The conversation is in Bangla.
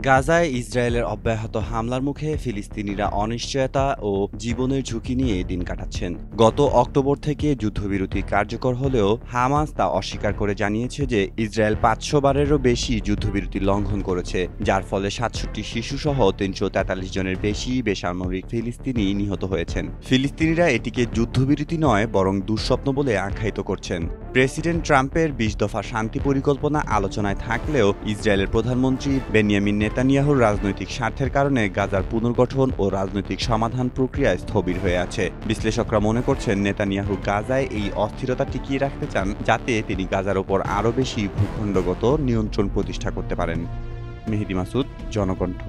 গাজায় ইসরায়েলের অব্যাহত হামলার মুখে ফিলিস্তিনিরা অনিশ্চয়তা ও জীবনের ঝুঁকি নিয়ে দিন কাটাচ্ছেন। গত অক্টোবর থেকে যুদ্ধবিরতি কার্যকর হলেও হামাস তা অস্বীকার করে জানিয়েছে যে ইসরায়েল ৫০০ বারেরও বেশি যুদ্ধবিরতি লঙ্ঘন করেছে, যার ফলে ৬৭ শিশুসহ ৩৪৩ জনের বেশি বেসামরিক ফিলিস্তিনি নিহত হয়েছেন। ফিলিস্তিনিরা এটিকে যুদ্ধবিরতি নয় বরং দুঃস্বপ্ন বলে আখ্যায়িত করছেন। প্রেসিডেন্ট ট্রাম্পের ২০ দফা শান্তি পরিকল্পনা আলোচনায় থাকলেও ইসরায়েলের প্রধানমন্ত্রী বেনিয়ামিন নেতানিয়াহুর রাজনৈতিক স্বার্থের কারণে গাজার পুনর্গঠন ও রাজনৈতিক সমাধান প্রক্রিয়া স্থবির হয়ে আছে। বিশ্লেষকরা মনে করছেন নেতানিয়াহু গাজায় এই অস্থিরতা টিকিয়ে রাখতে চান, যাতে তিনি গাজার ওপর আরও বেশি ভূখণ্ডগত নিয়ন্ত্রণ প্রতিষ্ঠা করতে পারেন। মেহেদী মাসুদ, জনকণ্ঠ।